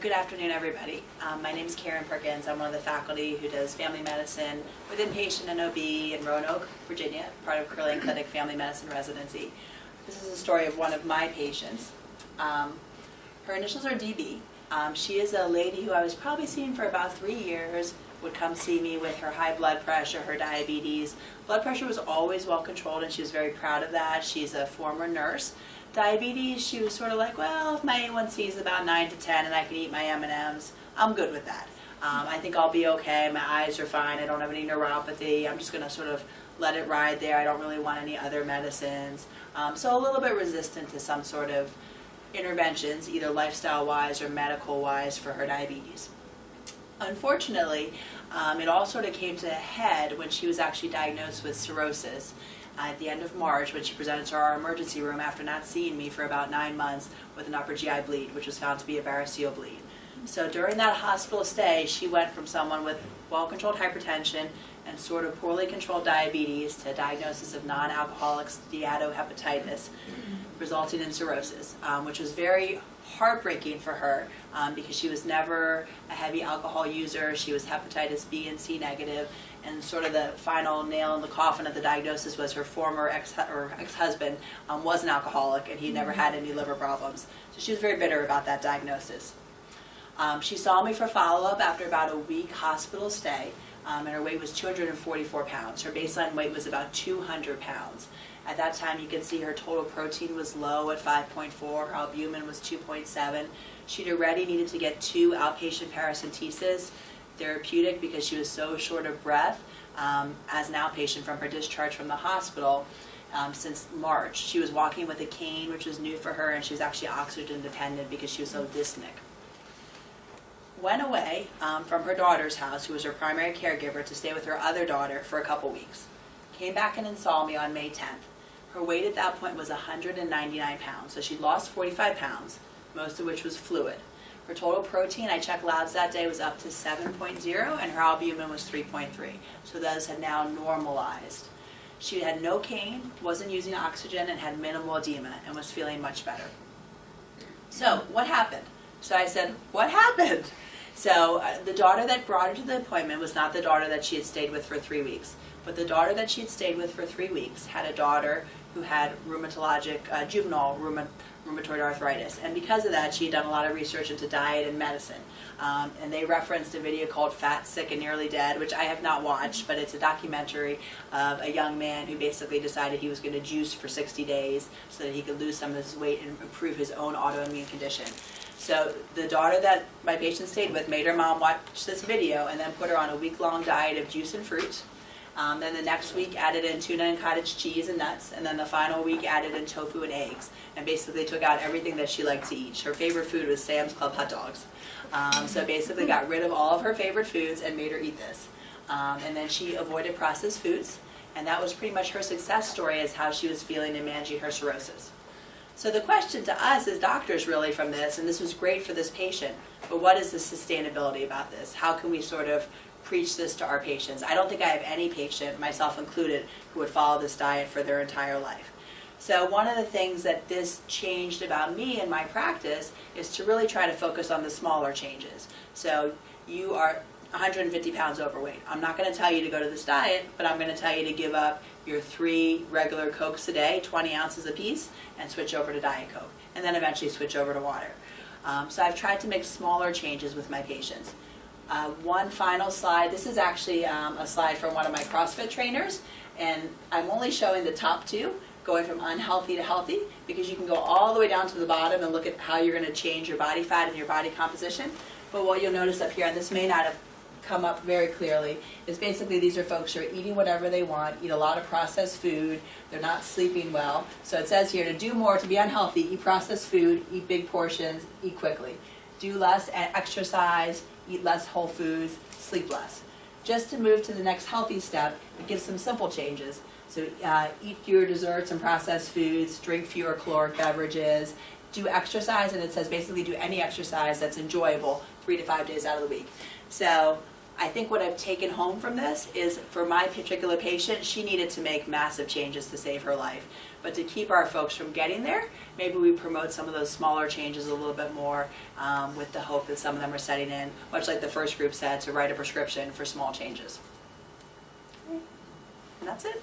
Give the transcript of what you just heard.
Good afternoon, everybody. My name is Perkins. I'm one of the faculty who does family medicine with inpatient and OB in Roanoke, Virginia, part of Curling Clinic Family Medicine Residency. This is a story of one of my patients. Her initials are DB. She is a lady who I was probably seeing for about 3 years, would come see me with her high blood pressure, her diabetes. Blood pressure was always well controlled and she was very proud of that. She's a former nurse. Diabetes, she was sort of like, well, if my A1C is about 9 to 10 and I can eat my M&Ms, I'm good with that. I think I'll be okay. My eyes are fine. I don't have any neuropathy. I'm just going to sort of let it ride there. I don't really want any other medicines. So a little bit resistant to some sort of interventions, either lifestyle-wise or medical-wise for her diabetes. Unfortunately, it all sort of came to a head when she was actually diagnosed with cirrhosis at the end of March, when she presented to our emergency room after not seeing me for about 9 months with an upper GI bleed, which was found to be a variceal bleed. So during that hospital stay, she went from someone with well-controlled hypertension and sort of poorly controlled diabetes to a diagnosis of non-alcoholic steatohepatitis, resulting in cirrhosis, which was very heartbreaking for her because she was never a heavy alcohol user. She was hepatitis B and C negative, and sort of the final nail in the coffin of the diagnosis was her former ex-husband was an alcoholic and he never had any liver problems. So she was very bitter about that diagnosis. She saw me for follow-up after about a week hospital stay, and her weight was 244 pounds. Her baseline weight was about 200 pounds. At that time, you can see her total protein was low at 5.4, her albumin was 2.7. She'd already needed to get 2 outpatient paracentesis, therapeutic, because she was so short of breath as an outpatient from her discharge from the hospital since March. She was walking with a cane, which was new for her, and she was actually oxygen dependent because she was so dyspneic. Went away from her daughter's house, who was her primary caregiver, to stay with her other daughter for a couple weeks. Came back in and saw me on May 10th. Her weight at that point was 199 pounds, so she'd lost 45 pounds, most of which was fluid. Her total protein, I checked labs that day, was up to 7.0, and her albumin was 3.3. So those had now normalized. She had no cane, wasn't using oxygen, and had minimal edema, and was feeling much better. So what happened? So I said, what happened? So the daughter that brought her to the appointment was not the daughter that she had stayed with for 3 weeks. But the daughter that she had stayed with for 3 weeks had a daughter who had juvenile rheumatoid arthritis. And because of that, she had done a lot of research into diet and medicine. And they referenced a video called Fat, Sick, and Nearly Dead, which I have not watched, but it's a documentary of a young man who basically decided he was going to juice for 60 days so that he could lose some of his weight and improve his own autoimmune condition. So the daughter that my patient stayed with made her mom watch this video and then put her on a week-long diet of juice and fruit. Then the next week added in tuna and cottage cheese and nuts, and then the final week added in tofu and eggs, and basically took out everything that she liked to eat. Her favorite food was Sam's Club hot dogs. So basically got rid of all of her favorite foods and made her eat this. And then she avoided processed foods, and that was pretty much her success story as how she was feeling in managing her cirrhosis. So the question to us as doctors really from this, and this was great for this patient, but what is the sustainability about this? How can we sort of preach this to our patients? I don't think I have any patient, myself included, who would follow this diet for their entire life. So one of the things that this changed about me and my practice is to really try to focus on the smaller changes. So you are 150 pounds overweight. I'm not going to tell you to go to this diet, but I'm going to tell you to give up your 3 regular Cokes a day, 20 ounces apiece, and switch over to Diet Coke, and then eventually switch over to water. So I've tried to make smaller changes with my patients. One final slide. This is actually a slide from one of my CrossFit trainers, and I'm only showing the top 2, going from unhealthy to healthy, because you can go all the way down to the bottom and look at how you're going to change your body fat and your body composition. But what you'll notice up here, and this may not have come up very clearly, is basically these are folks who are eating whatever they want, eat a lot of processed food, they're not sleeping well. So it says here, to do more, to be unhealthy, eat processed food, eat big portions, eat quickly. Do less exercise, eat less whole foods, sleep less. Just to move to the next healthy step, it gives some simple changes. So eat fewer desserts and processed foods, drink fewer caloric beverages, do exercise, and it says basically do any exercise that's enjoyable 3 to 5 days out of the week. So I think what I've taken home from this is, for my particular patient, she needed to make massive changes to save her life. But to keep our folks from getting there, maybe we promote some of those smaller changes a little bit more, with the hope that some of them are setting in, much like the first group said, to write a prescription for small changes. And that's it.